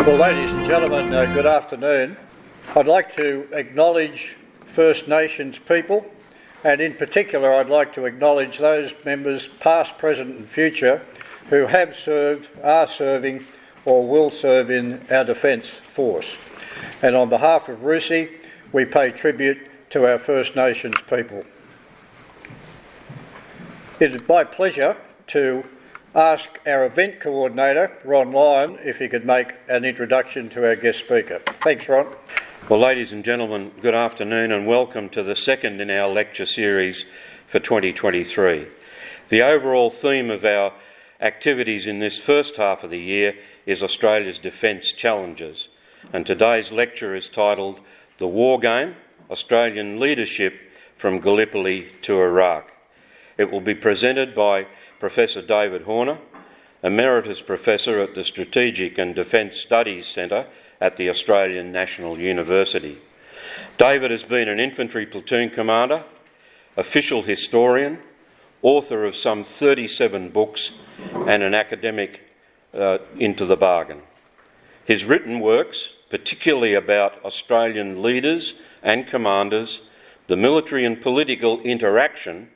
Well, ladies and gentlemen, good afternoon. I'd like to acknowledge First Nations people, and in particular I'd like to acknowledge those members, past, present and future, who have served, are serving or will serve in our Defence Force. And on behalf of RUSI, we pay tribute to our First Nations people. It is my pleasure to ask our event coordinator, Ron Lyon, if he could make an introduction to our guest speaker. Thanks, Ron. Well, ladies and gentlemen, good afternoon and welcome to the second in our lecture series for 2023. The overall theme of our activities in this first half of the year is Australia's defence challenges, and today's lecture is titled The War Game, Australian Leadership from Gallipoli to Iraq. It will be presented by Professor David Horner, Emeritus Professor at the Strategic and Defence Studies Centre at the Australian National University. David has been an infantry platoon commander, official historian, author of some 37 books and an academic into the bargain. His written works, particularly about Australian leaders and commanders, the military and political interaction,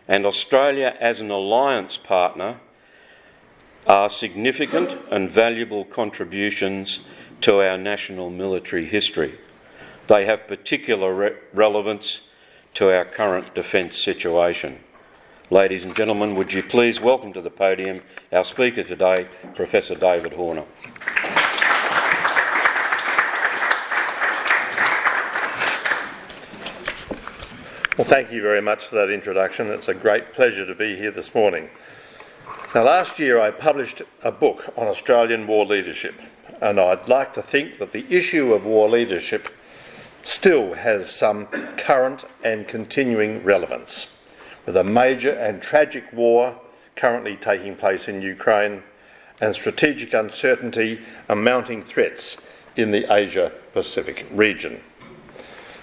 and Australia as an alliance partner, are significant and valuable contributions to our national military history. They have particular relevance to our current defence situation. Ladies and gentlemen, would you please welcome to the podium our speaker today, Professor David Horner. Well, thank you very much for that introduction. It's a great pleasure to be here this morning. Now, last year I published a book on Australian war leadership, and I'd like to think that the issue of war leadership still has some current and continuing relevance, with a major and tragic war currently taking place in Ukraine and strategic uncertainty and mounting threats in the Asia-Pacific region.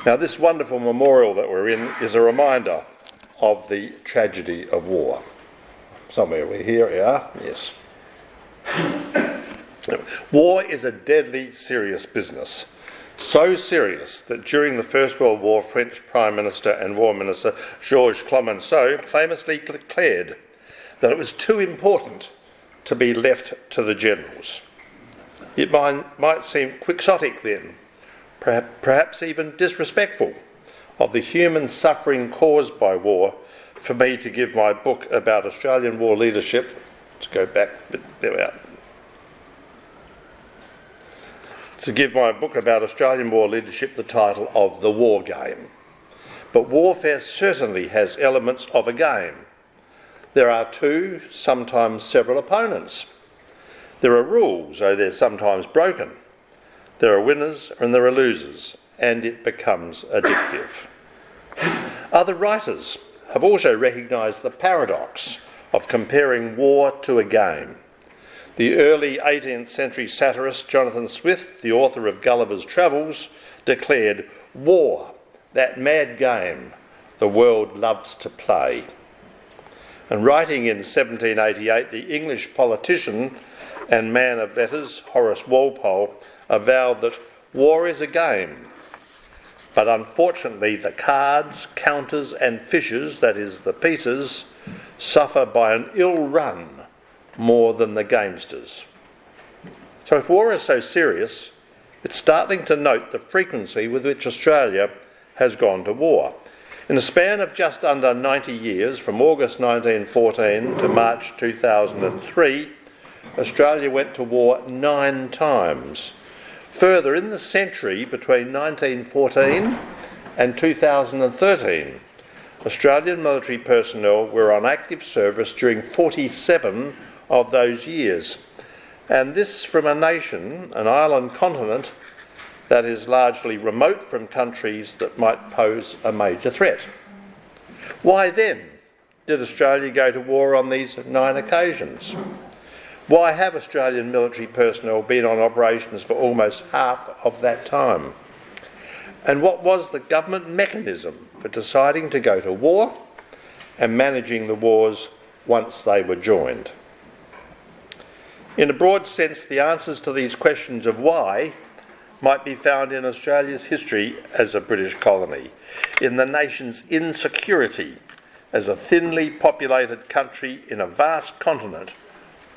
Now, this wonderful memorial that we're in is a reminder of the tragedy of war. Somewhere we're here, we are, yes. War is a deadly serious business. So serious that during the First World War, French Prime Minister and War Minister Georges Clemenceau famously declared that it was too important to be left to the generals. It might seem quixotic then, perhaps even disrespectful of the human suffering caused by war, for me to give my book about Australian war leadership, let's go back, there we are, to give my book about Australian war leadership the title of The War Game. But warfare certainly has elements of a game. There are two, sometimes several opponents. There are rules, though they're sometimes broken. There are winners and there are losers, and it becomes addictive. Other writers have also recognised the paradox of comparing war to a game. The early 18th century satirist Jonathan Swift, the author of Gulliver's Travels, declared, "War, that mad game the world loves to play." And writing in 1788, the English politician and man of letters, Horace Walpole, avowed that war is a game, but unfortunately the cards, counters and fishes, that is the pieces, suffer by an ill run more than the gamesters. So if war is so serious, it's startling to note the frequency with which Australia has gone to war. In a span of just under 90 years, from August 1914 to March 2003, Australia went to war 9 times. Further, in the century between 1914 and 2013, Australian military personnel were on active service during 47 of those years. And this from a nation, an island continent, that is largely remote from countries that might pose a major threat. Why then did Australia go to war on these 9 occasions? Why have Australian military personnel been on operations for almost half of that time? And what was the government mechanism for deciding to go to war and managing the wars once they were joined? In a broad sense, the answers to these questions of why might be found in Australia's history as a British colony, in the nation's insecurity as a thinly populated country in a vast continent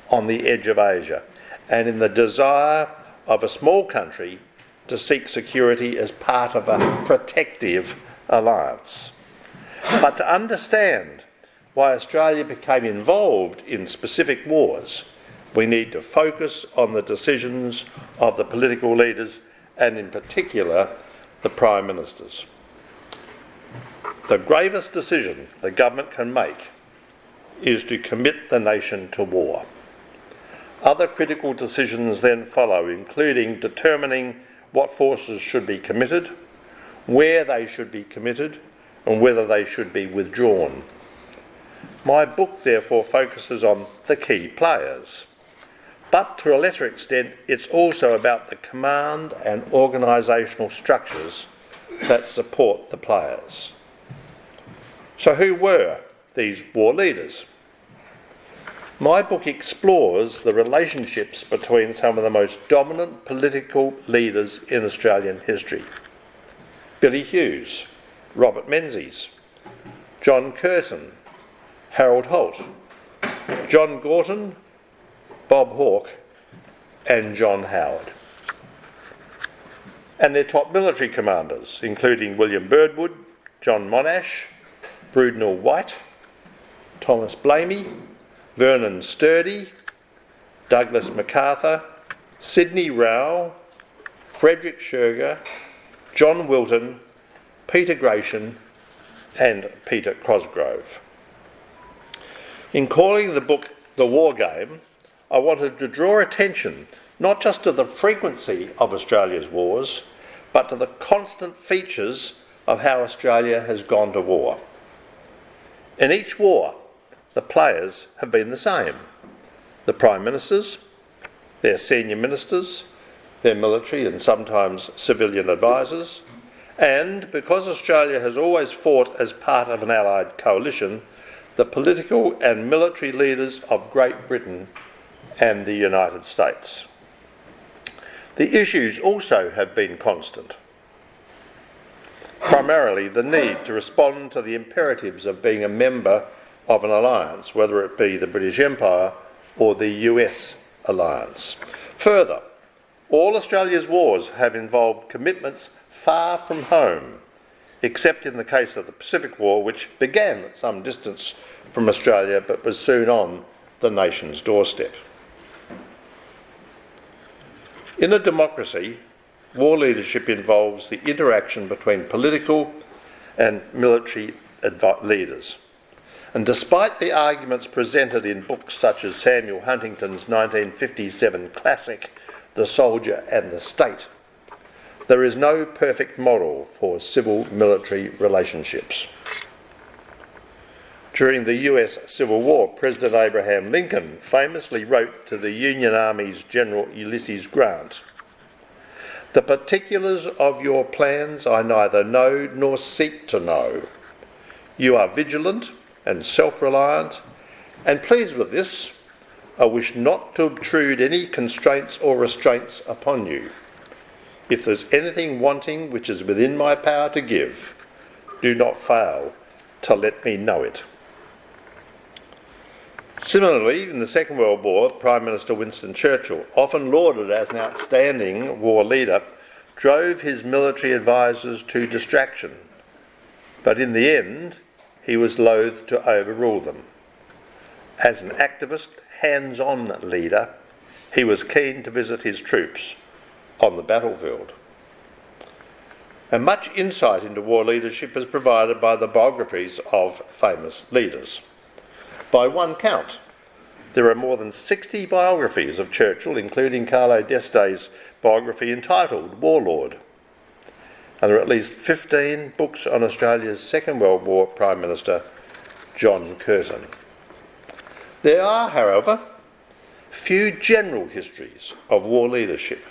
on the edge of Asia, and in the desire of a small country to seek security as part of a protective alliance. But to understand why Australia became involved in specific wars, we need to focus on the decisions of the political leaders, and in particular the Prime Ministers. The gravest decision the government can make is to commit the nation to war. Other critical decisions then follow, including determining what forces should be committed, where they should be committed, and whether they should be withdrawn. My book therefore focuses on the key players, but to a lesser extent it's also about the command and organisational structures that support the players. So who were these war leaders? My book explores the relationships between some of the most dominant political leaders in Australian history. Billy Hughes, Robert Menzies, John Curtin, Harold Holt, John Gorton, Bob Hawke and John Howard. And their top military commanders, including William Birdwood, John Monash, Brudenell White, Thomas Blamey, Vernon Sturdee, Douglas MacArthur, Sidney Royle, Frederick Scherger, John Wilton, Peter Gratian and Peter Cosgrove. In calling the book The War Game, I wanted to draw attention not just to the frequency of Australia's wars, but to the constant features of how Australia has gone to war. In each war, the players have been the same. The Prime Ministers, their senior ministers, their military and sometimes civilian advisors, and because Australia has always fought as part of an Allied coalition, the political and military leaders of Great Britain and the United States. The issues also have been constant. Primarily the need to respond to the imperatives of being a member of an alliance, whether it be the British Empire or the US alliance. Further, all Australia's wars have involved commitments far from home, except in the case of the Pacific War, which began at some distance from Australia but was soon on the nation's doorstep. In a democracy, war leadership involves the interaction between political and military leaders. And despite the arguments presented in books such as Samuel Huntington's 1957 classic, The Soldier and the State, there is no perfect model for civil-military relationships. During the US Civil War, President Abraham Lincoln famously wrote to the Union Army's General Ulysses Grant, "The particulars of your plans I neither know nor seek to know. You are vigilant and self-reliant, and pleased with this, I wish not to obtrude any constraints or restraints upon you. If there's anything wanting which is within my power to give, do not fail to let me know it." Similarly, in the Second World War, Prime Minister Winston Churchill, often lauded as an outstanding war leader, drove his military advisers to distraction, but in the end, he was loath to overrule them. As an activist, hands-on leader, he was keen to visit his troops on the battlefield. And much insight into war leadership is provided by the biographies of famous leaders. By one count, there are more than 60 biographies of Churchill, including Carlo D'Este's biography entitled Warlord. And there are at least 15 books on Australia's Second World War Prime Minister, John Curtin. There are, however, few general histories of war leadership,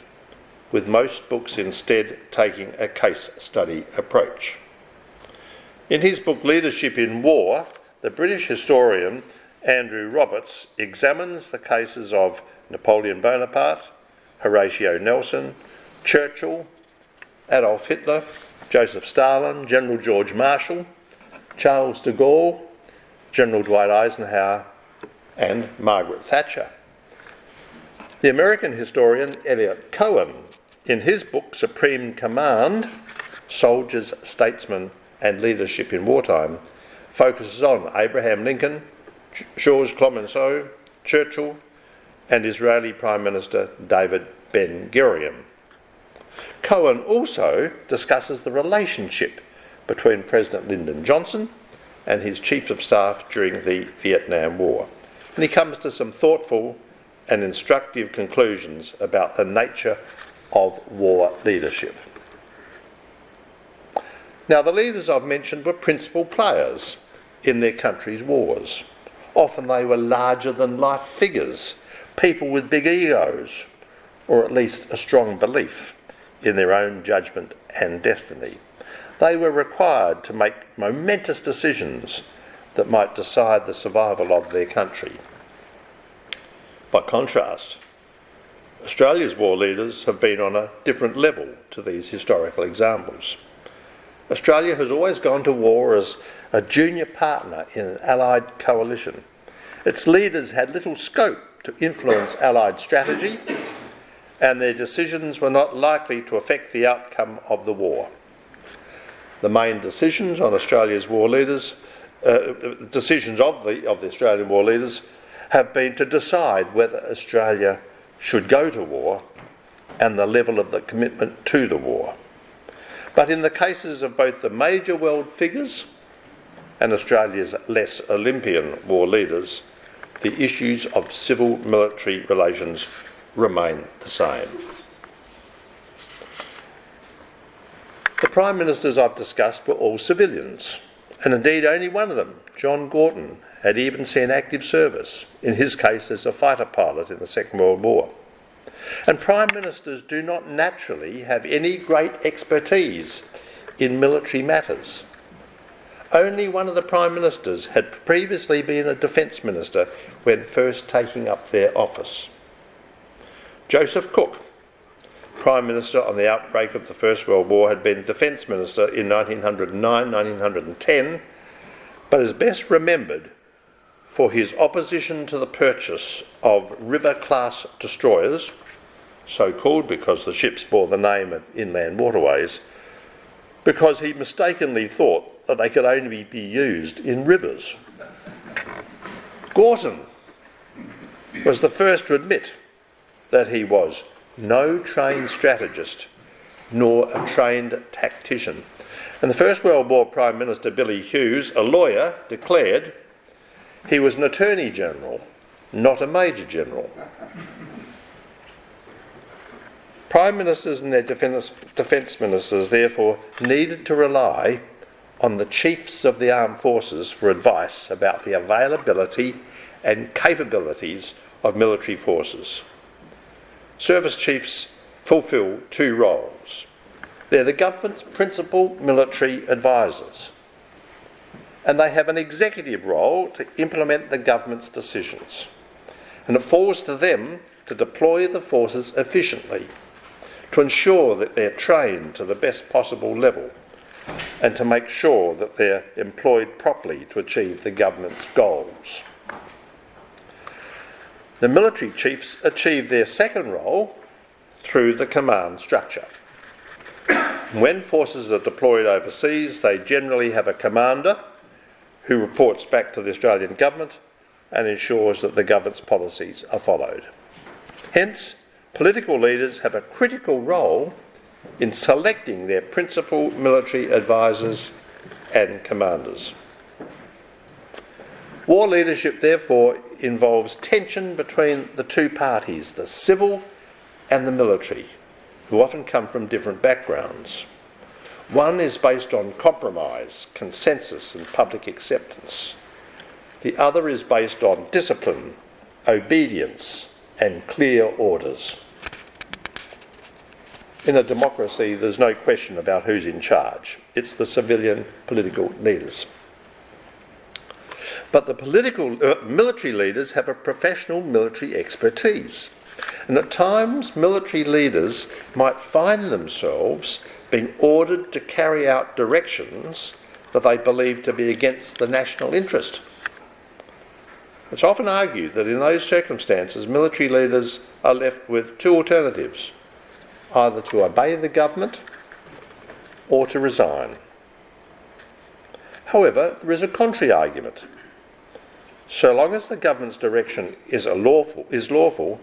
with most books instead taking a case study approach. In his book Leadership in War, the British historian Andrew Roberts examines the cases of Napoleon Bonaparte, Horatio Nelson, Churchill, Adolf Hitler, Joseph Stalin, General George Marshall, Charles de Gaulle, General Dwight Eisenhower, and Margaret Thatcher. The American historian Eliot Cohen, in his book Supreme Command, Soldiers, Statesmen and Leadership in Wartime, focuses on Abraham Lincoln, Georges Clemenceau, Churchill, and Israeli Prime Minister David Ben-Gurion. Cohen also discusses the relationship between President Lyndon Johnson and his Chiefs of Staff during the Vietnam War, and he comes to some thoughtful and instructive conclusions about the nature of war leadership. Now, the leaders I've mentioned were principal players in their country's wars. Often they were larger-than-life figures, people with big egos, or at least a strong belief in their own judgment and destiny. They were required to make momentous decisions that might decide the survival of their country. By contrast, Australia's war leaders have been on a different level to these historical examples. Australia has always gone to war as a junior partner in an Allied coalition. Its leaders had little scope to influence Allied strategy, and their decisions were not likely to affect the outcome of the war. The main decisions on Australia's war leaders, decisions of the Australian war leaders, have been to decide whether Australia should go to war and the level of the commitment to the war. But in the cases of both the major world figures and Australia's less Olympian war leaders, the issues of civil-military relations remain the same. The Prime Ministers I've discussed were all civilians, and indeed only one of them, John Gorton, had even seen active service, in his case as a fighter pilot in the Second World War. And Prime Ministers do not naturally have any great expertise in military matters. Only one of the Prime Ministers had previously been a Defence Minister when first taking up their office. Joseph Cook, Prime Minister on the outbreak of the First World War, had been Defence Minister in 1909-1910, but is best remembered for his opposition to the purchase of River-class destroyers, so called because the ships bore the name of inland waterways, because he mistakenly thought that they could only be used in rivers. Gorton was the first to admit that he was no trained strategist nor a trained tactician. And the First World War Prime Minister Billy Hughes, a lawyer, declared he was an Attorney General, not a Major General. Prime Ministers and their defence ministers therefore needed to rely on the chiefs of the armed forces for advice about the availability and capabilities of military forces. Service chiefs fulfil two roles. They're the government's principal military advisors, and they have an executive role to implement the government's decisions. And it falls to them to deploy the forces efficiently, to ensure that they're trained to the best possible level, and to make sure that they're employed properly to achieve the government's goals. The military chiefs achieve their second role through the command structure. When forces are deployed overseas, they generally have a commander who reports back to the Australian government and ensures that the government's policies are followed. Hence, political leaders have a critical role in selecting their principal military advisors and commanders. War leadership, therefore, involves tension between the two parties, the civil and the military, who often come from different backgrounds. One is based on compromise, consensus and public acceptance. The other is based on discipline, obedience and clear orders. In a democracy, there's no question about who's in charge. It's the civilian political leaders. But the military leaders have a professional military expertise. And at times, military leaders might find themselves being ordered to carry out directions that they believe to be against the national interest. It's often argued that in those circumstances, military leaders are left with two alternatives: either to obey the government or to resign. However, there is a contrary argument. So long as the government's direction is lawful,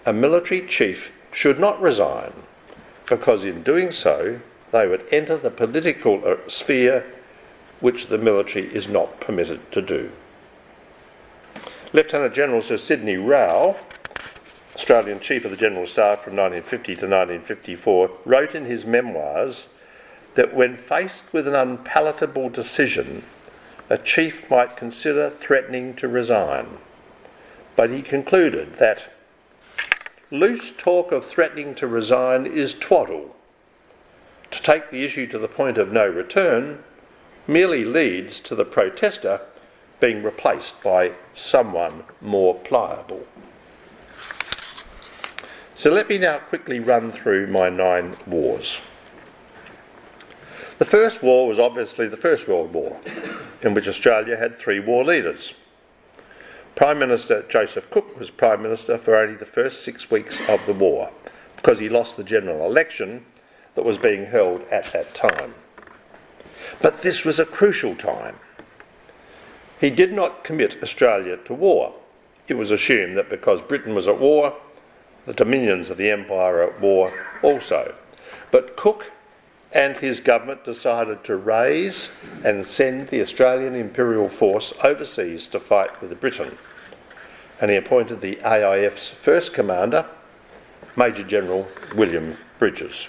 a military chief should not resign, because in doing so they would enter the political sphere which the military is not permitted to do. Lieutenant General Sir Sidney Royle, Australian Chief of the General Staff from 1950 to 1954, wrote in his memoirs that when faced with an unpalatable decision, a chief might consider threatening to resign. But he concluded that loose talk of threatening to resign is twaddle. To take the issue to the point of no return merely leads to the protester being replaced by someone more pliable. So let me now quickly run through my 9 wars. The first war was obviously the First World War, in which Australia had 3 war leaders. Prime Minister Joseph Cook was Prime Minister for only the first 6 weeks of the war, because he lost the general election that was being held at that time. But this was a crucial time. He did not commit Australia to war. It was assumed that because Britain was at war, the dominions of the Empire are at war also. But Cook and his government decided to raise and send the Australian Imperial Force overseas to fight with Britain. And he appointed the AIF's first commander, Major General William Bridges.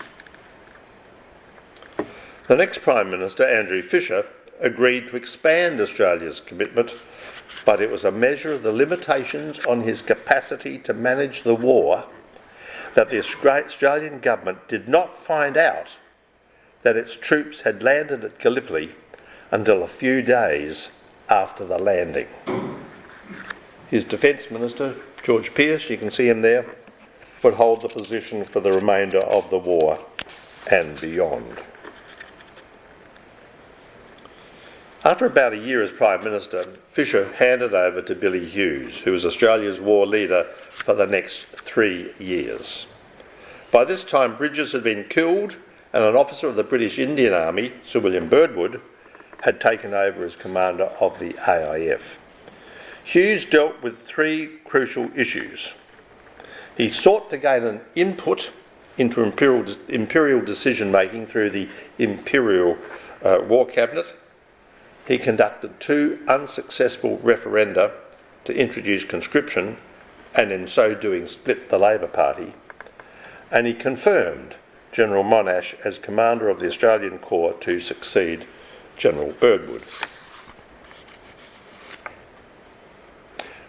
The next Prime Minister, Andrew Fisher, agreed to expand Australia's commitment, but it was a measure of the limitations on his capacity to manage the war that the Australian government did not find out that its troops had landed at Gallipoli until a few days after the landing. His Defence Minister, George Pearce, you can see him there, would hold the position for the remainder of the war and beyond. After about a year as Prime Minister, Fisher handed over to Billy Hughes, who was Australia's war leader for the next 3 years. By this time, Bridges had been killed, and an officer of the British Indian Army, Sir William Birdwood, had taken over as commander of the AIF. Hughes dealt with 3 crucial issues. He sought to gain an input into imperial decision-making through the Imperial War Cabinet. He conducted 2 unsuccessful referenda to introduce conscription, and in so doing split the Labor Party. And he confirmed General Monash as commander of the Australian Corps to succeed General Birdwood.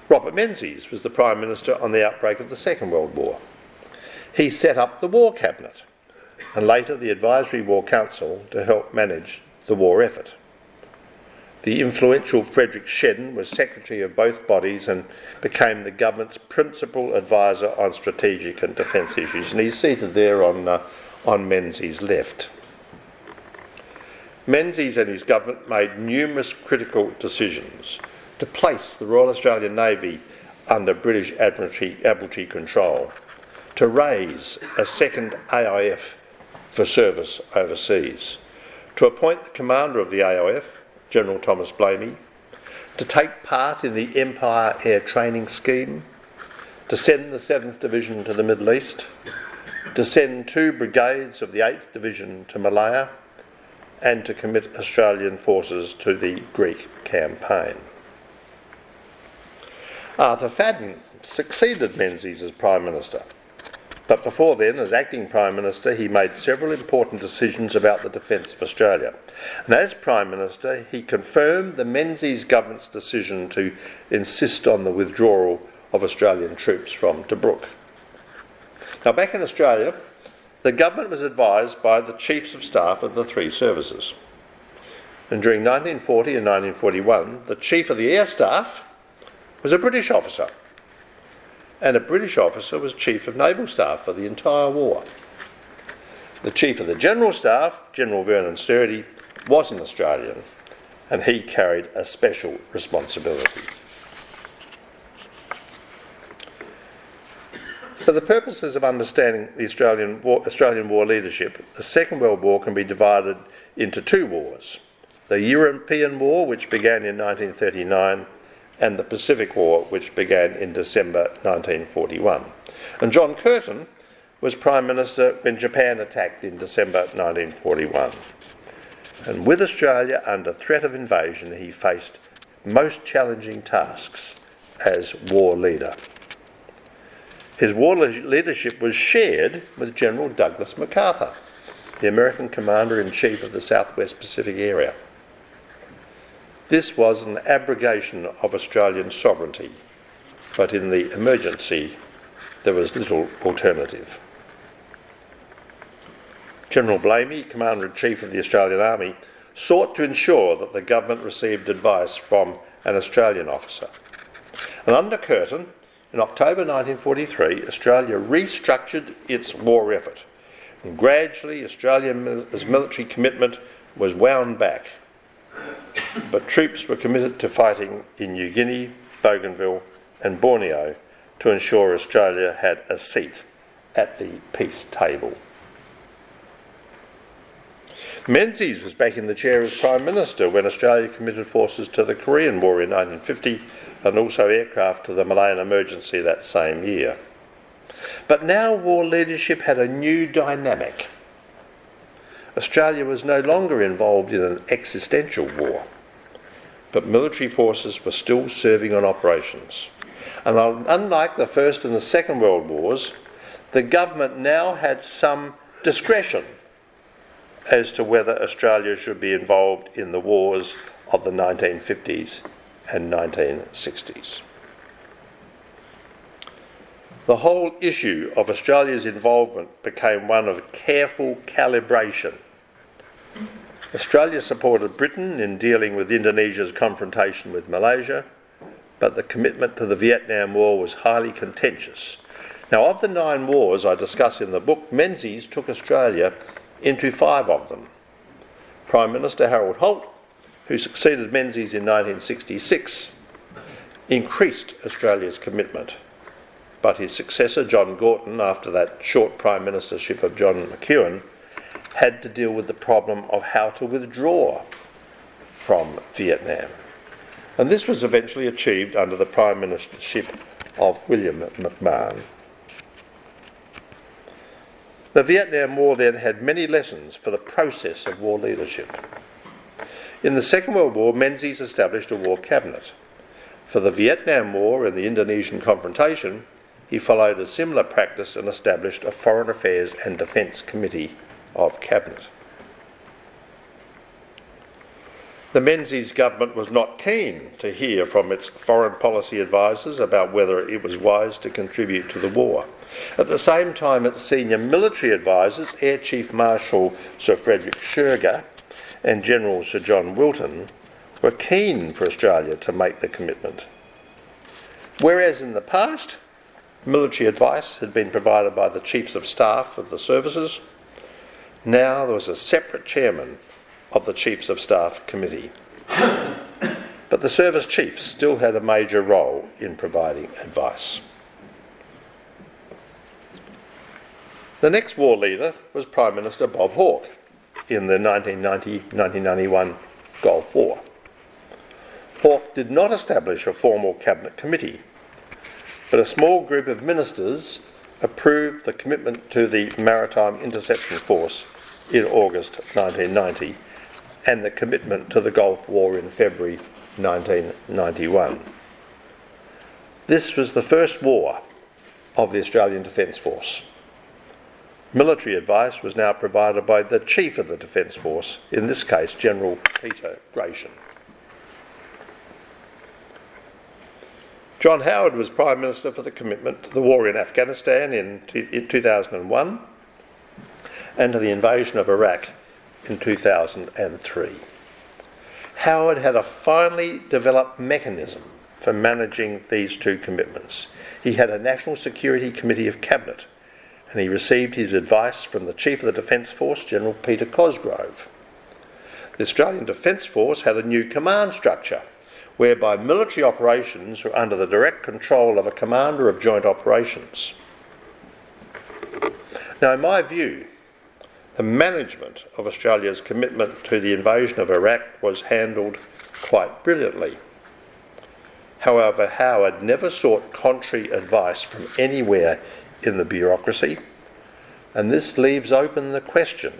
Robert Menzies was the Prime Minister on the outbreak of the Second World War. He set up the War Cabinet and later the Advisory War Council to help manage the war effort. The influential Frederick was secretary of both bodies and became the government's principal advisor on strategic and defence issues, and he's seated there on Menzies' left. Menzies and his government made numerous critical decisions to place the Royal Australian Navy under British Admiralty control, to raise a second AIF for service overseas, to appoint the commander of the AIF, General Thomas Blamey, to take part in the Empire Air Training Scheme, to send the 7th Division to the Middle East, to send 2 brigades of the 8th Division to Malaya, and to commit Australian forces to the Greek campaign. Arthur Fadden succeeded Menzies as Prime Minister, but before then, as Acting Prime Minister, he made several important decisions about the defence of Australia. And as Prime Minister, he confirmed the Menzies government's decision to insist on the withdrawal of Australian troops from Tobruk. Now, back in Australia, the government was advised by the Chiefs of Staff of the 3 services. And during 1940 and 1941, the Chief of the Air Staff was a British officer, and a British officer was Chief of Naval Staff for the entire war. The Chief of the General Staff, General Vernon Sturdee, was an Australian, and he carried a special responsibility. For the purposes of understanding the Australian war leadership, the Second World War can be divided into two wars: the European War, which began in 1939, and the Pacific War, which began in December 1941. And John Curtin was Prime Minister when Japan attacked in December 1941. And with Australia under threat of invasion, he faced most challenging tasks as war leader. His war leadership was shared with General Douglas MacArthur, the American Commander-in-Chief of the Southwest Pacific Area. This was an abrogation of Australian sovereignty, but in the emergency there was little alternative. General Blamey, Commander-in-Chief of the Australian Army, sought to ensure that the government received advice from an Australian officer. And under Curtin, in October 1943, Australia restructured its war effort, and gradually Australia's military commitment was wound back. But troops were committed to fighting in New Guinea, Bougainville and Borneo to ensure Australia had a seat at the peace table. Menzies was back in the chair as Prime Minister when Australia committed forces to the Korean War in 1950 and also aircraft to the Malayan emergency that same year. But now war leadership had a new dynamic. Australia was no longer involved in an existential war, but military forces were still serving on operations. And unlike the First and the Second World Wars, the government now had some discretion as to whether Australia should be involved in the wars of the 1950s and 1960s. The whole issue of Australia's involvement became one of careful calibration. Australia supported Britain in dealing with Indonesia's confrontation with Malaysia, but the commitment to the Vietnam War was highly contentious. Now, of the 9 wars I discuss in the book, Menzies took Australia into 5 of them. Prime Minister Harold Holt, who succeeded Menzies in 1966, increased Australia's commitment. But his successor, John Gorton, after that short Prime Ministership of John McEwen, had to deal with the problem of how to withdraw from Vietnam. And this was eventually achieved under the Prime Ministership of William McMahon. The Vietnam War then had many lessons for the process of war leadership. In the Second World War, Menzies established a war cabinet. For the Vietnam War and the Indonesian confrontation, he followed a similar practice and established a Foreign Affairs and Defence Committee of Cabinet. The Menzies government was not keen to hear from its foreign policy advisers about whether it was wise to contribute to the war. At the same time, its senior military advisers, Air Chief Marshal Sir Frederick Scherger and General Sir John Wilton, were keen for Australia to make the commitment. Whereas in the past, military advice had been provided by the Chiefs of Staff of the services, now there was a separate chairman of the Chiefs of Staff Committee. But the service chiefs still had a major role in providing advice. The next war leader was Prime Minister Bob Hawke in the 1990-1991 Gulf War. Hawke did not establish a formal cabinet committee, but a small group of ministers approved the commitment to the Maritime Interception Force in August 1990 and the commitment to the Gulf War in February 1991. This was the first war of the Australian Defence Force. Military advice was now provided by the Chief of the Defence Force, in this case General Peter Gratian. John Howard was Prime Minister for the commitment to the war in Afghanistan in 2001 and to the invasion of Iraq in 2003. Howard had a finely developed mechanism for managing these two commitments. He had a National Security Committee of Cabinet, and he received his advice from the Chief of the Defence Force, General Peter Cosgrove. The Australian Defence Force had a new command structure, whereby military operations were under the direct control of a Commander of Joint Operations. Now, in my view, the management of Australia's commitment to the invasion of Iraq was handled quite brilliantly. However, Howard never sought contrary advice from anywhere in the bureaucracy, and this leaves open the question,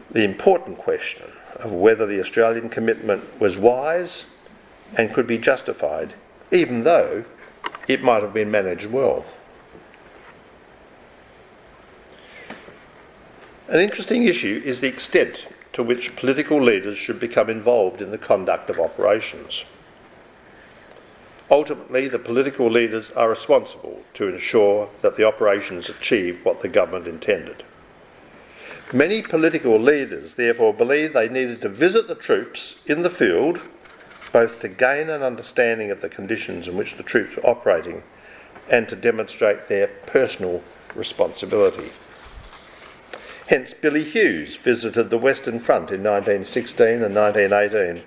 the important question, of whether the Australian commitment was wise and could be justified, even though it might have been managed well. An interesting issue is the extent to which political leaders should become involved in the conduct of operations. Ultimately, the political leaders are responsible to ensure that the operations achieve what the government intended. Many political leaders therefore believed they needed to visit the troops in the field, both to gain an understanding of the conditions in which the troops were operating and to demonstrate their personal responsibility. Hence, Billy Hughes visited the Western Front in 1916 and 1918,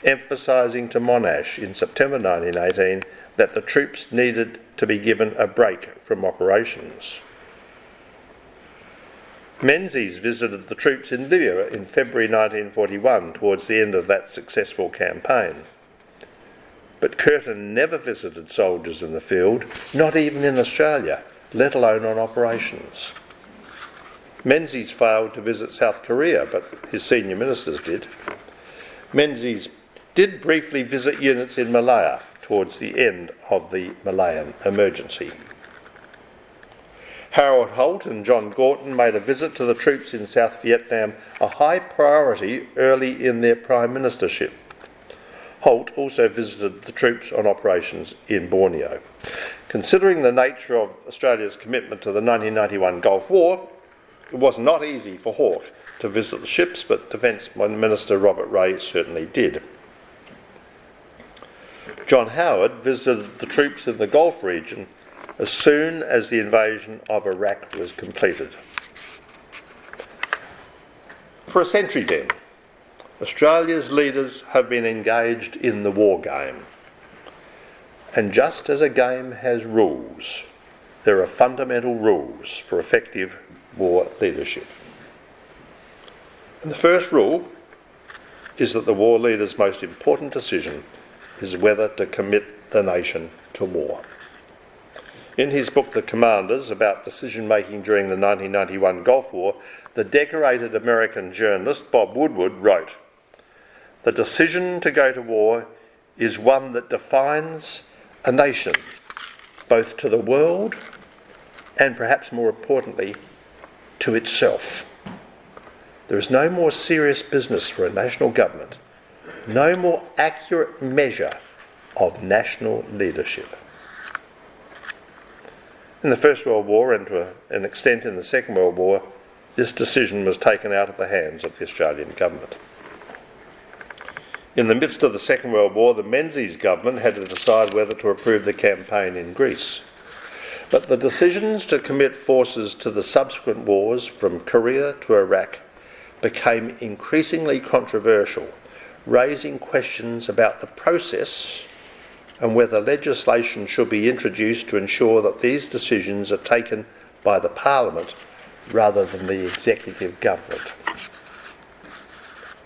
emphasising to Monash in September 1918 that the troops needed to be given a break from operations. Menzies visited the troops in Libya in February 1941 towards the end of that successful campaign. But Curtin never visited soldiers in the field, not even in Australia, let alone on operations. Menzies failed to visit South Korea, but his senior ministers did. Menzies did briefly visit units in Malaya towards the end of the Malayan emergency. Harold Holt and John Gorton made a visit to the troops in South Vietnam, a high priority early in their prime ministership. Holt also visited the troops on operations in Borneo. Considering the nature of Australia's commitment to the 1991 Gulf War, it was not easy for Hawke to visit the ships, but Defence Minister Robert Ray certainly did. John Howard visited the troops in the Gulf region as soon as the invasion of Iraq was completed. For a century then, Australia's leaders have been engaged in the war game. And just as a game has rules, there are fundamental rules for effective war leadership. And the first rule is that the war leader's most important decision is whether to commit the nation to war. In his book, The Commanders, about decision-making during the 1991 Gulf War, the decorated American journalist Bob Woodward wrote, "The decision to go to war is one that defines a nation, both to the world and, perhaps more importantly, to itself. There is no more serious business for a national government, no more accurate measure of national leadership." In the First World War and to an extent in the Second World War, this decision was taken out of the hands of the Australian government. In the midst of the Second World War, the Menzies government had to decide whether to approve the campaign in Greece. But the decisions to commit forces to the subsequent wars from Korea to Iraq became increasingly controversial, raising questions about the process and whether legislation should be introduced to ensure that these decisions are taken by the Parliament rather than the executive government.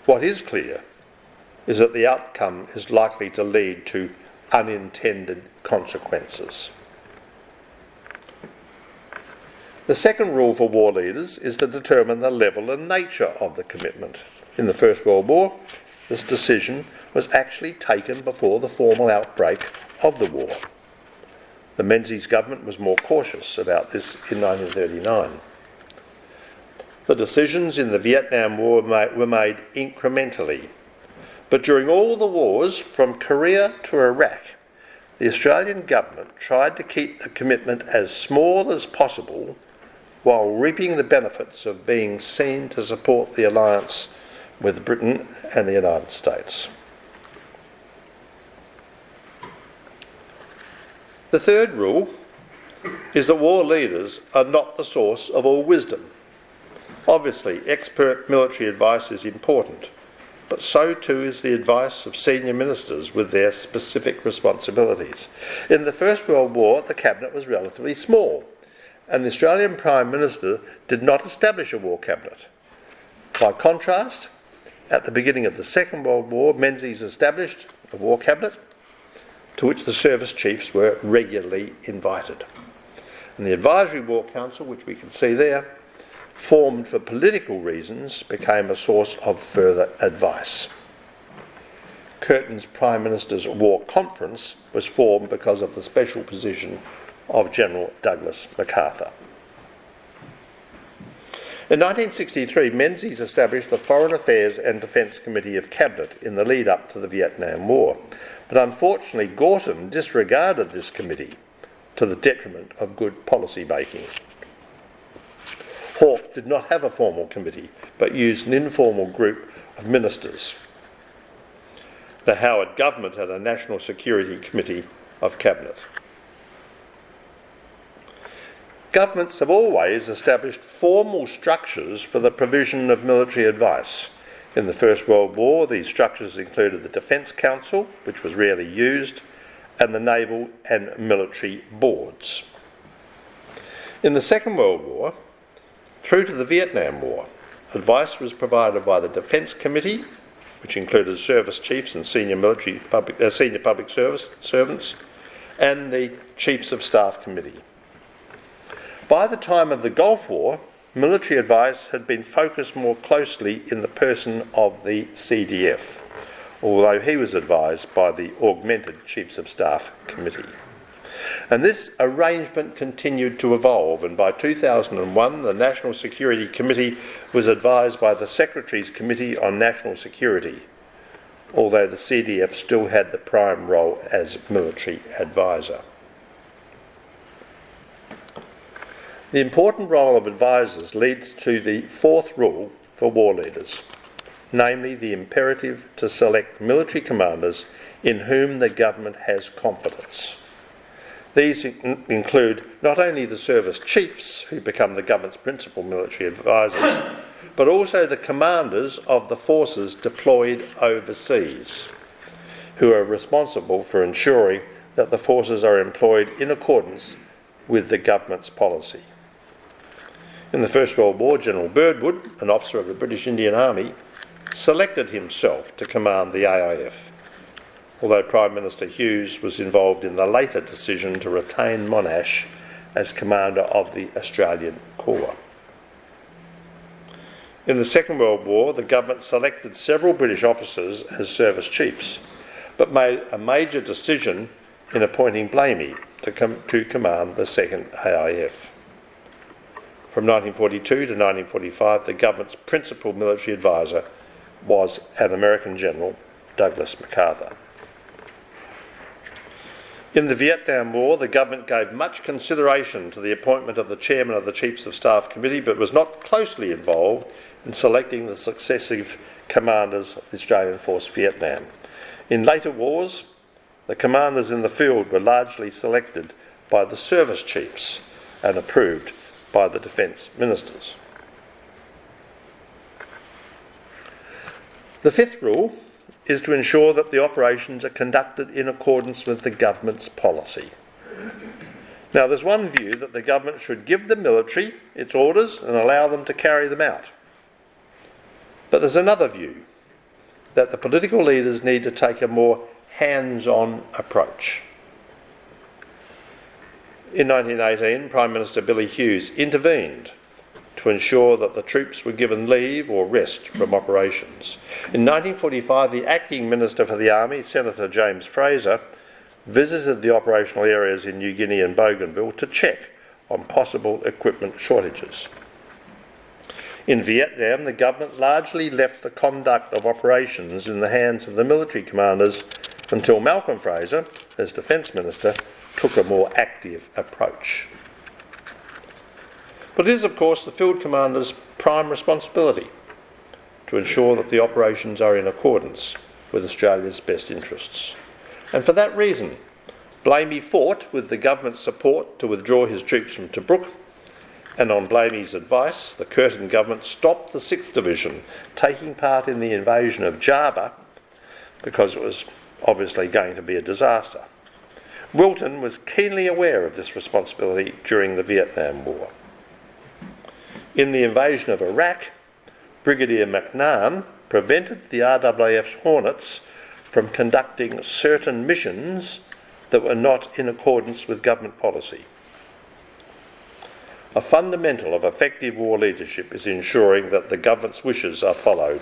What is clear is that the outcome is likely to lead to unintended consequences. The second rule for war leaders is to determine the level and nature of the commitment. In the First World War, this decision was actually taken before the formal outbreak of the war. The Menzies government was more cautious about this in 1939. The decisions in the Vietnam War were made incrementally, but during all the wars from Korea to Iraq, the Australian government tried to keep the commitment as small as possible while reaping the benefits of being seen to support the alliance with Britain and the United States. The third rule is that war leaders are not the source of all wisdom. Obviously, expert military advice is important, but so too is the advice of senior ministers with their specific responsibilities. In the First World War, the Cabinet was relatively small, and the Australian Prime Minister did not establish a war cabinet. By contrast, at the beginning of the Second World War, Menzies established a war cabinet to which the service chiefs were regularly invited. And the Advisory War Council, which we can see there, formed for political reasons, became a source of further advice. Curtin's Prime Minister's War Conference was formed because of the special position of General Douglas MacArthur. In 1963, Menzies established the Foreign Affairs and Defence Committee of Cabinet in the lead-up to the Vietnam War, but unfortunately Gorton disregarded this committee to the detriment of good policy making. Hawke did not have a formal committee, but used an informal group of ministers. The Howard government had a National Security Committee of Cabinet. Governments have always established formal structures for the provision of military advice. In the First World War, these structures included the Defence Council, which was rarely used, and the Naval and Military Boards. In the Second World War, through to the Vietnam War, advice was provided by the Defence Committee, which included service chiefs and senior public service servants, and the Chiefs of Staff Committee. By the time of the Gulf War, military advice had been focused more closely in the person of the CDF, although he was advised by the augmented Chiefs of Staff Committee. And this arrangement continued to evolve, and by 2001 the National Security Committee was advised by the Secretary's Committee on National Security, although the CDF still had the prime role as military advisor. The important role of advisors leads to the fourth rule for war leaders, namely the imperative to select military commanders in whom the government has confidence. These include not only the service chiefs, who become the government's principal military advisors, but also the commanders of the forces deployed overseas, who are responsible for ensuring that the forces are employed in accordance with the government's policy. In the First World War, General Birdwood, an officer of the British Indian Army, selected himself to command the AIF, although Prime Minister Hughes was involved in the later decision to retain Monash as commander of the Australian Corps. In the Second World War, the government selected several British officers as service chiefs, but made a major decision in appointing Blamey to command the second AIF. From 1942 to 1945, the government's principal military advisor was an American General, Douglas MacArthur. In the Vietnam War, the government gave much consideration to the appointment of the chairman of the Chiefs of Staff Committee, but was not closely involved in selecting the successive commanders of the Australian Force Vietnam. In later wars, the commanders in the field were largely selected by the service chiefs and approved by the defence ministers. The fifth rule is to ensure that the operations are conducted in accordance with the government's policy. Now, there's one view that the government should give the military its orders and allow them to carry them out. But there's another view, that the political leaders need to take a more hands-on approach. In 1918, Prime Minister Billy Hughes intervened to ensure that the troops were given leave or rest from operations. In 1945, the acting Minister for the Army, Senator James Fraser, visited the operational areas in New Guinea and Bougainville to check on possible equipment shortages. In Vietnam, the government largely left the conduct of operations in the hands of the military commanders until Malcolm Fraser, as Defence Minister, took a more active approach. But it is, of course, the field commander's prime responsibility to ensure that the operations are in accordance with Australia's best interests. And for that reason, Blamey fought with the government's support to withdraw his troops from Tobruk, and on Blamey's advice, the Curtin government stopped the 6th Division taking part in the invasion of Java because it was obviously going to be a disaster. Wilton was keenly aware of this responsibility during the Vietnam War. In the invasion of Iraq, Brigadier McNahon prevented the RAAF's Hornets from conducting certain missions that were not in accordance with government policy. A fundamental of effective war leadership is ensuring that the government's wishes are followed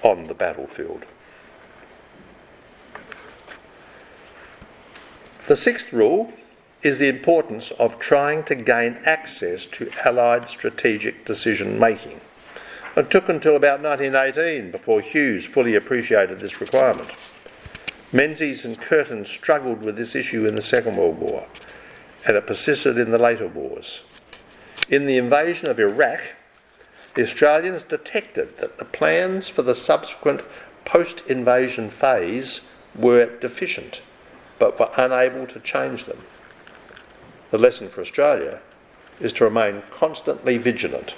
on the battlefield. The 6th rule is the importance of trying to gain access to Allied strategic decision making. It took until about 1918 before Hughes fully appreciated this requirement. Menzies and Curtin struggled with this issue in the Second World War, and it persisted in the later wars. In the invasion of Iraq, the Australians detected that the plans for the subsequent post-invasion phase were deficient, but were unable to change them. The lesson for Australia is to remain constantly vigilant,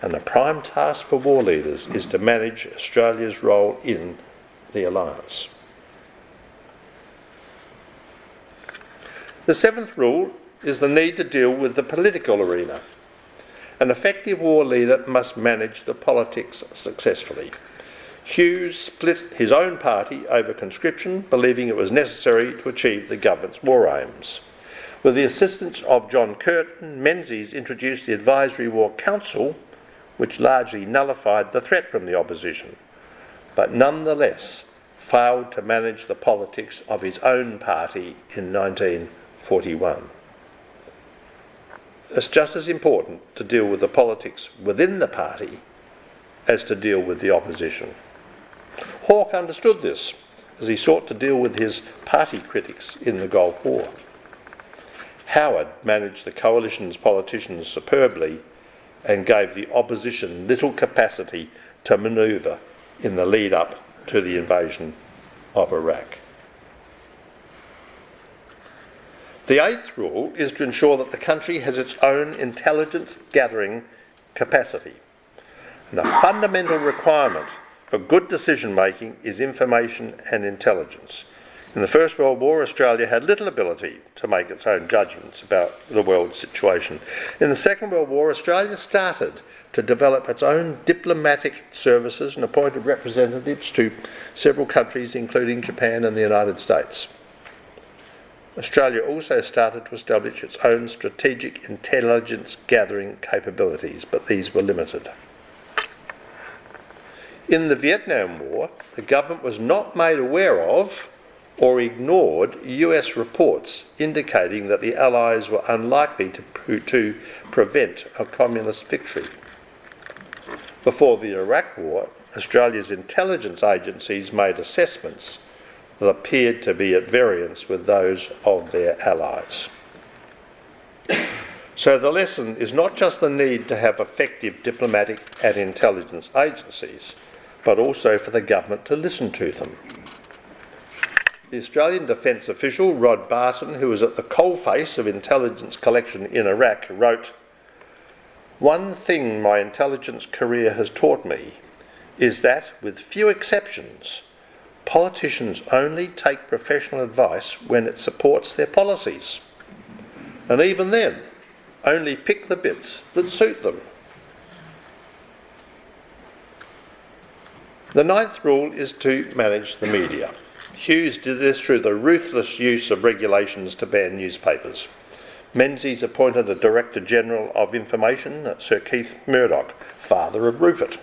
and the prime task for war leaders is to manage Australia's role in the alliance. The 7th rule is the need to deal with the political arena. An effective war leader must manage the politics successfully. Hughes split his own party over conscription, believing it was necessary to achieve the government's war aims. With the assistance of John Curtin, Menzies introduced the Advisory War Council, which largely nullified the threat from the opposition, but nonetheless failed to manage the politics of his own party in 1941. It's just as important to deal with the politics within the party as to deal with the opposition. Hawke understood this as he sought to deal with his party critics in the Gulf War. Howard managed the coalition's politicians superbly and gave the opposition little capacity to manoeuvre in the lead-up to the invasion of Iraq. The 8th rule is to ensure that the country has its own intelligence gathering capacity. And a fundamental requirement for good decision making is information and intelligence. In the First World War, Australia had little ability to make its own judgments about the world situation. In the Second World War, Australia started to develop its own diplomatic services and appointed representatives to several countries, including Japan and the United States. Australia also started to establish its own strategic intelligence gathering capabilities, but these were limited. In the Vietnam War, the government was not made aware of or ignored US reports indicating that the Allies were unlikely to prevent a communist victory. Before the Iraq War, Australia's intelligence agencies made assessments that appeared to be at variance with those of their allies. So the lesson is not just the need to have effective diplomatic and intelligence agencies, but also for the government to listen to them. The Australian Defence official, Rod Barton, who was at the coalface of intelligence collection in Iraq, wrote, "One thing my intelligence career has taught me is that, with few exceptions, politicians only take professional advice when it supports their policies. And even then, only pick the bits that suit them." The 9th rule is to manage the media. Hughes did this through the ruthless use of regulations to ban newspapers. Menzies appointed a Director General of Information, Sir Keith Murdoch, father of Rupert.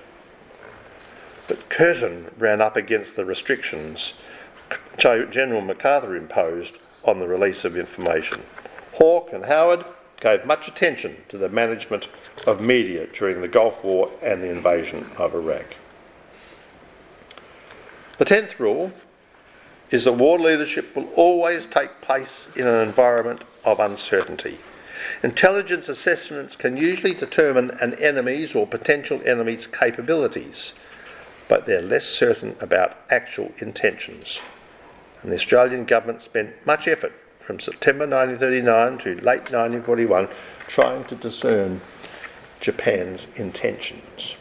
But Curtin ran up against the restrictions General MacArthur imposed on the release of information. Hawke and Howard gave much attention to the management of media during the Gulf War and the invasion of Iraq. The 10th rule is that war leadership will always take place in an environment of uncertainty. Intelligence assessments can usually determine an enemy's or potential enemy's capabilities, but they're less certain about actual intentions. And the Australian government spent much effort from September 1939 to late 1941 trying to discern Japan's intentions.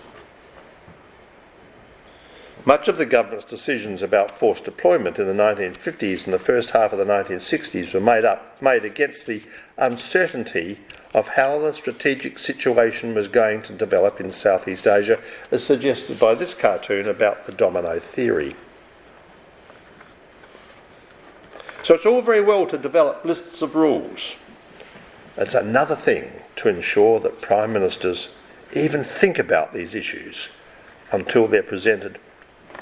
Much of the government's decisions about forced deployment in the 1950s and the first half of the 1960s were made against the uncertainty of how the strategic situation was going to develop in Southeast Asia, as suggested by this cartoon about the domino theory. So it's all very well to develop lists of rules. It's another thing to ensure that Prime Ministers even think about these issues until they're presented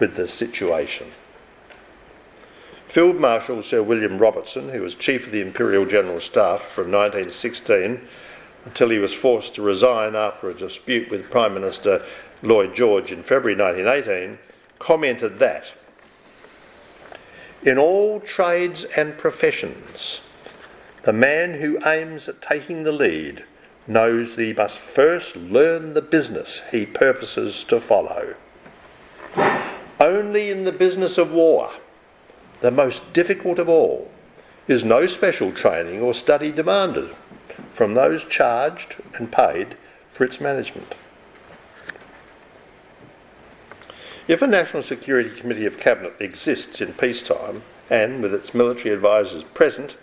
with the situation. Field Marshal Sir William Robertson, who was Chief of the Imperial General Staff from 1916 until he was forced to resign after a dispute with Prime Minister Lloyd George in February 1918, commented that in all trades and professions, the man who aims at taking the lead knows that he must first learn the business he purposes to follow. Only in the business of war, the most difficult of all, is no special training or study demanded from those charged and paid for its management. If a National Security Committee of Cabinet exists in peacetime and, with its military advisers present,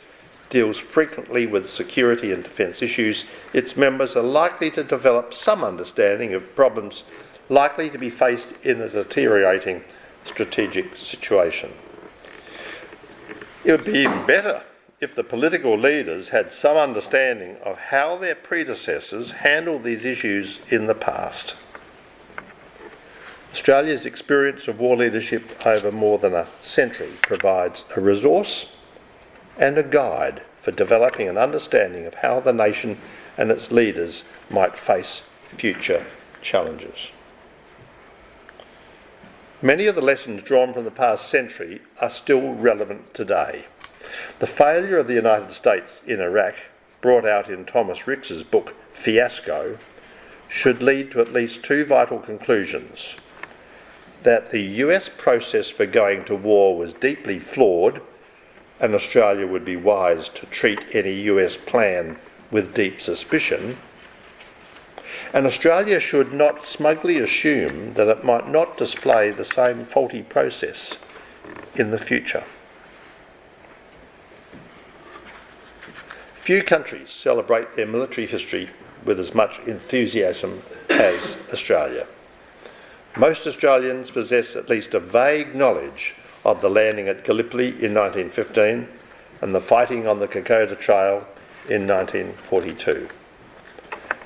deals frequently with security and defence issues, its members are likely to develop some understanding of problems likely to be faced in a deteriorating strategic situation. It would be even better if the political leaders had some understanding of how their predecessors handled these issues in the past. Australia's experience of war leadership over more than a century provides a resource and a guide for developing an understanding of how the nation and its leaders might face future challenges. Many of the lessons drawn from the past century are still relevant today. The failure of the United States in Iraq, brought out in Thomas Rix's book Fiasco, should lead to at least two vital conclusions: that the US process for going to war was deeply flawed, and Australia would be wise to treat any US plan with deep suspicion, and Australia should not smugly assume that it might not display the same faulty process in the future. Few countries celebrate their military history with as much enthusiasm as Australia. Most Australians possess at least a vague knowledge of the landing at Gallipoli in 1915 and the fighting on the Kokoda Trail in 1942.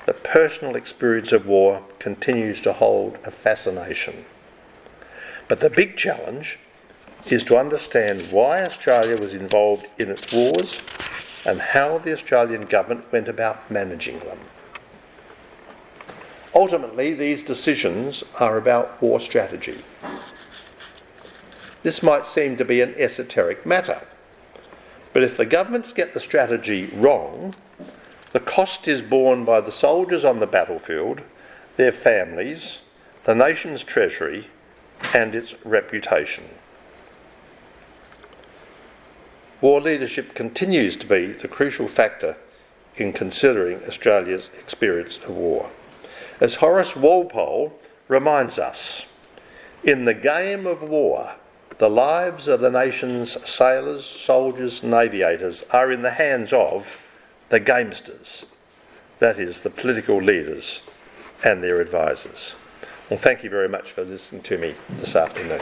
The personal experience of war continues to hold a fascination. But the big challenge is to understand why Australia was involved in its wars and how the Australian government went about managing them. Ultimately, these decisions are about war strategy. This might seem to be an esoteric matter, but if the governments get the strategy wrong, the cost is borne by the soldiers on the battlefield, their families, the nation's treasury, and its reputation. War leadership continues to be the crucial factor in considering Australia's experience of war. As Horace Walpole reminds us, in the game of war, the lives of the nation's sailors, soldiers and aviators are in the hands of the gamesters, that is, the political leaders and their advisers. Well, thank you very much for listening to me this afternoon.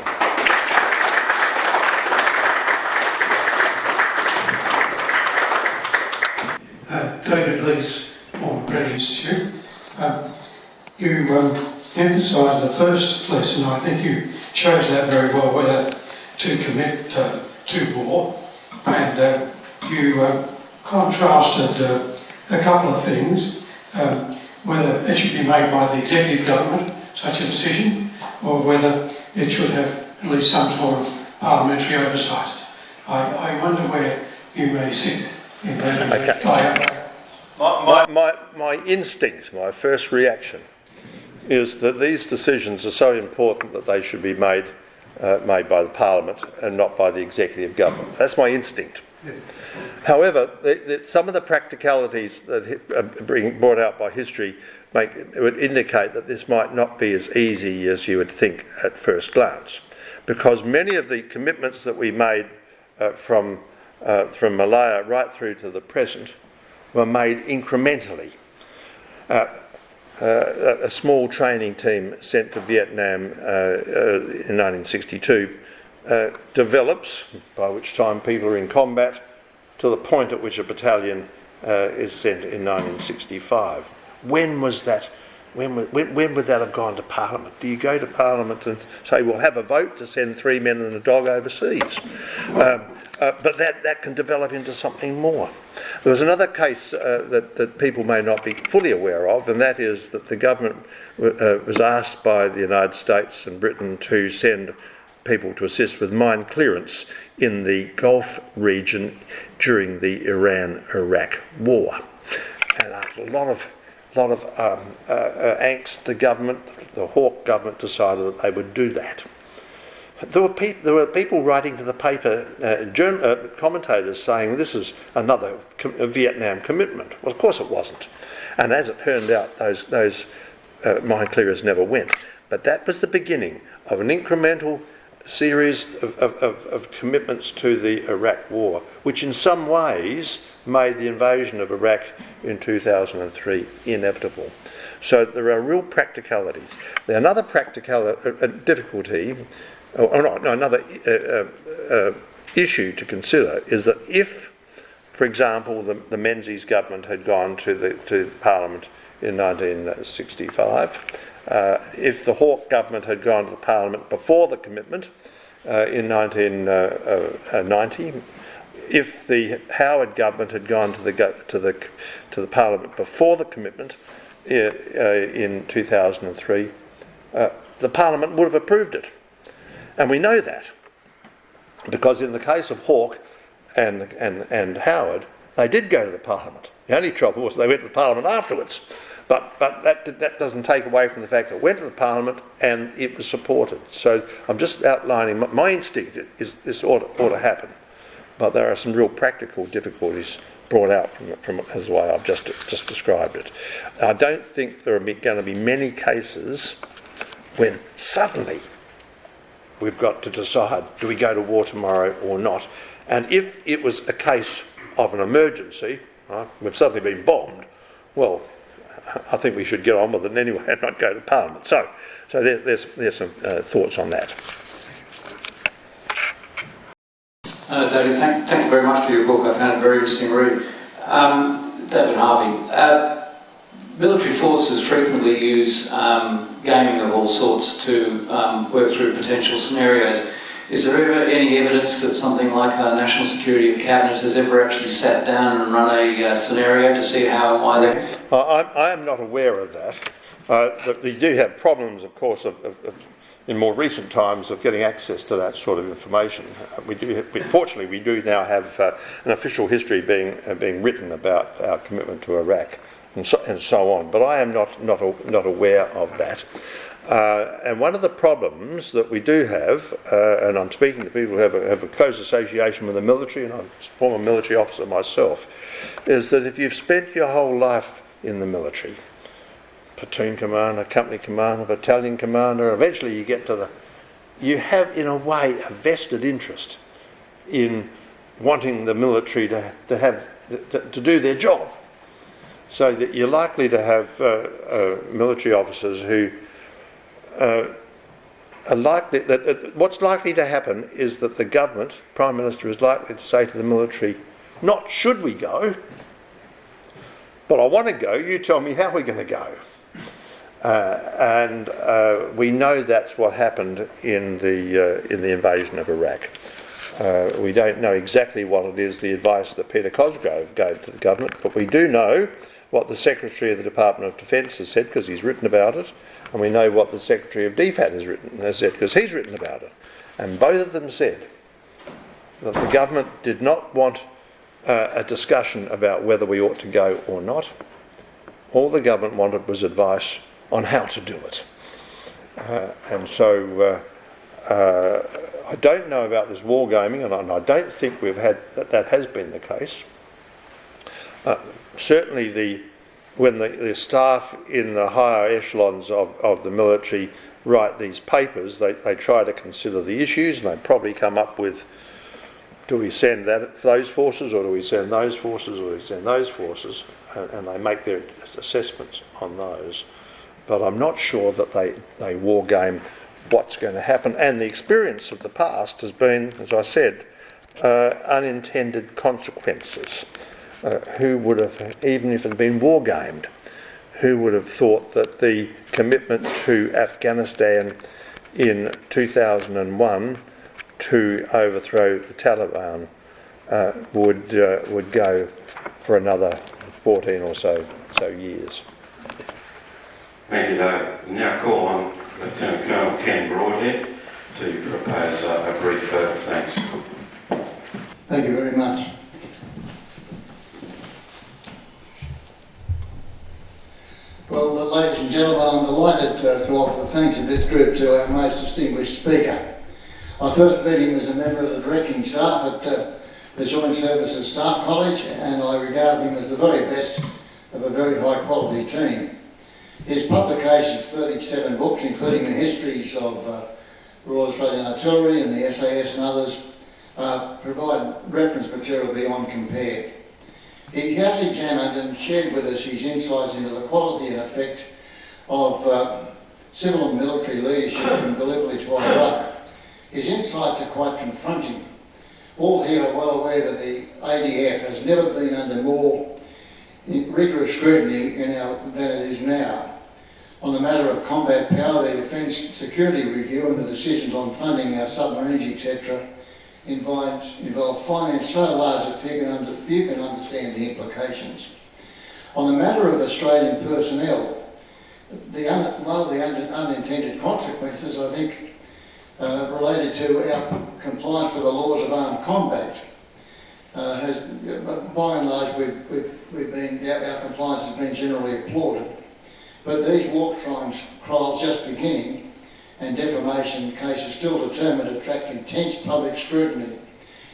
David Lee's on British Institute. You emphasised the first lesson. I think you chose that very well, whether to commit to war, and you contrasted a couple of things, whether it should be made by the executive government, such a decision, or whether it should have at least some sort of parliamentary oversight. I wonder where you may sit in that dialogue. My instincts, my first reaction is that these decisions are so important that they should be made by the Parliament and not by the executive government. That's my instinct. However, some of the practicalities that are being brought out by history would indicate that this might not be as easy as you would think at first glance, because many of the commitments that we made from Malaya right through to the present were made incrementally. A small training team sent to Vietnam in 1962 develops, by which time people are in combat, to the point at which a battalion is sent in 1965. When was that? When would that have gone to Parliament? Do you go to Parliament and say, we'll have a vote to send 3 men and a dog overseas? But that can develop into something more. There was another case that people may not be fully aware of, and that is that the government was asked by the United States and Britain to send people to assist with mine clearance in the Gulf region during the Iran-Iraq war. And after a lot of angst, the Hawke government decided that they would do that. There were people writing to the paper, commentators saying this is another Vietnam commitment. Well, of course it wasn't. And as it turned out, those mine clearers never went. But that was the beginning of an incremental series of commitments to the Iraq war, which in some ways made the invasion of Iraq in 2003 inevitable. So there are real practicalities. Another difficulty, another issue to consider is that if, for example, the Menzies government had gone to Parliament in 1965, if the Hawke government had gone to the Parliament before the commitment in 1990, if the Howard government had gone to the Parliament before the commitment in 2003, the Parliament would have approved it. And we know that because in the case of Hawke and Howard, they did go to the Parliament. The only trouble was they went to the Parliament afterwards. But that doesn't take away from the fact that it went to the Parliament and it was supported. So I'm just outlining my instinct is this ought to happen. But there are some real practical difficulties brought out from as the way I've just described it. I don't think there are going to be many cases when suddenly we've got to decide, do we go to war tomorrow or not? And if it was a case of an emergency, right, we've suddenly been bombed, well, I think we should get on with it anyway and not go to Parliament. So there's some thoughts on that. David, thank you very much for your book. I found it a very interesting read. David Harvey, military forces frequently use gaming of all sorts to work through potential scenarios. Is there ever any evidence that something like a National Security Cabinet has ever actually sat down and run a scenario to see how and why they... I am not aware of that. They do have problems, of course, in more recent times of getting access to that sort of information. Fortunately, we do now have an official history being written about our commitment to Iraq and so on. But I am not aware of that. And one of the problems that we do have, and I'm speaking to people who have a close association with the military, and I'm a former military officer myself, is that if you've spent your whole life in the military, platoon commander, company commander, battalion commander, eventually you get to you have in a way a vested interest in wanting the military to do their job. So that you're likely to have military officers who are likely what's likely to happen is that the government, Prime Minister, is likely to say to the military, not should we go, but I want to go, you tell me how we're going to go. And we know that's what happened in the invasion of Iraq. We don't know exactly what it is, the advice that Peter Cosgrove gave to the government, but we do know what the Secretary of the Department of Defence has said because he's written about it, and we know what the Secretary of DFAT has said because he's written about it. And both of them said that the government did not want a discussion about whether we ought to go or not. All the government wanted was advice on how to do it. And so I don't know about this wargaming, and I don't think we've had that has been the case. Certainly when the staff in the higher echelons of the military write these papers, they try to consider the issues, and they probably come up with, do we send those forces, or do we send those forces, or do we send those forces, and they make their assessments on those. But I'm not sure that they war game what's going to happen, and the experience of the past has been, as I said, unintended consequences. Who would have, even if it had been war gamed, who would have thought that the commitment to Afghanistan in 2001 to overthrow the Taliban would go for another 14 or so years. Thank you, Dave. We now call on Lieutenant Colonel Ken Broadhead to propose a brief vote of thanks. Thank you very much. Well, ladies and gentlemen, I'm delighted to offer the thanks of this group to our most distinguished speaker. I first met him as a member of the directing staff at the Joint Services Staff College, and I regard him as the very best of a very high quality team. His publications, 37 books, including the histories of Royal Australian Artillery and the SAS and others, provide reference material beyond compare. He has examined and shared with us his insights into the quality and effect of civil and military leadership from Gallipoli to Iraq. His insights are quite confronting. All here are well aware that the ADF has never been under more rigorous scrutiny than it is now. On the matter of combat power, the Defence Security Review and the decisions on funding our submarines, etc., involve finance so large that few can understand the implications. On the matter of Australian personnel, one of the unintended consequences, I think, related to our compliance with the laws of armed combat, has, by and large, our compliance has been generally applauded. But these war trials just beginning, and defamation cases still determined to attract intense public scrutiny,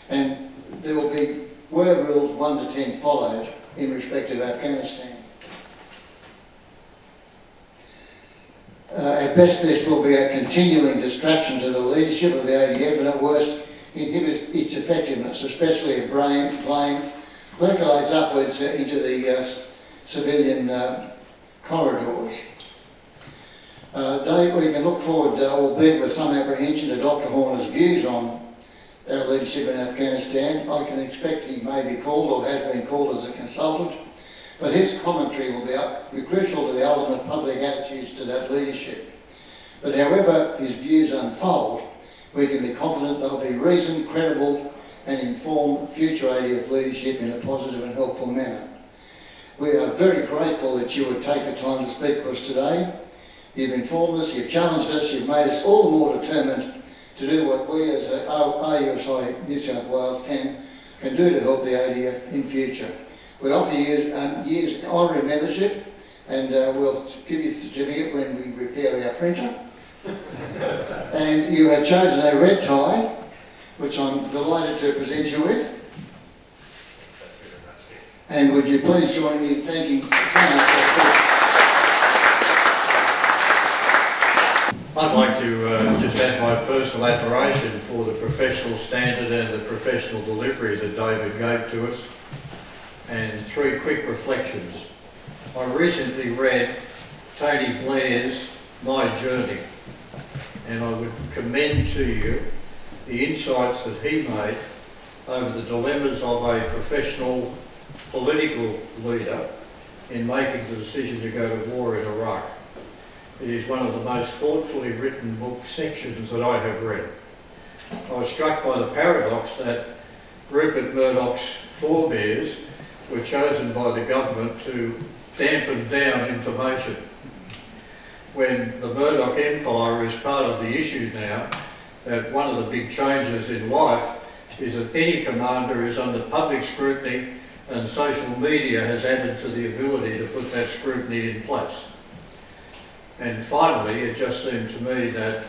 and there will be rules 1 to 10 followed in respect of Afghanistan. At best, this will be a continuing distraction to the leadership of the ADF, and at worst inhibit its effectiveness, especially if blame percolates upwards into the civilian corridors. Dave, we can look forward, albeit with some apprehension, to Dr. Horner's views on our leadership in Afghanistan. I can expect he may be called or has been called as a consultant, but his commentary will be crucial to the ultimate public attitudes to that leadership. But however his views unfold, we can be confident they'll be reasoned, credible and inform future ADF leadership in a positive and helpful manner. We are very grateful that you would take the time to speak to us today. You've informed us, you've challenged us, you've made us all the more determined to do what we as RUSI New South Wales can do to help the ADF in future. We offer you years honorary membership, and we'll give you a certificate when we repair our printer. And you have chosen a red tie, which I'm delighted to present you with. And would you please join me in thanking someone. I'd like to just add my personal admiration for the professional standard and the professional delivery that David gave to us, and 3 quick reflections. I recently read Tony Blair's My Journey, and I would commend to you the insights that he made over the dilemmas of a professional political leader in making the decision to go to war in Iraq. It is one of the most thoughtfully written book sections that I have read. I was struck by the paradox that Rupert Murdoch's forebears were chosen by the government to dampen down information. When the Murdoch Empire is part of the issue now, that one of the big changes in life is that any commander is under public scrutiny, and social media has added to the ability to put that scrutiny in place. And finally, it just seemed to me that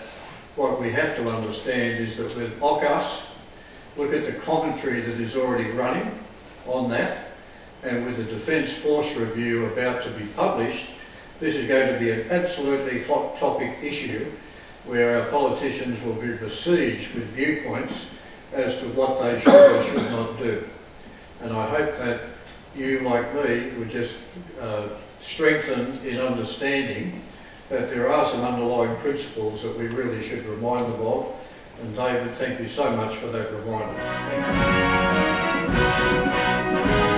what we have to understand is that with AUKUS, look at the commentary that is already running on that, and with the Defence Force Review about to be published, this is going to be an absolutely hot topic issue where our politicians will be besieged with viewpoints as to what they should or should not do. And I hope that you, like me, would just strengthen in understanding that there are some underlying principles that we really should remind them of. And David, thank you so much for that reminder. Thank you.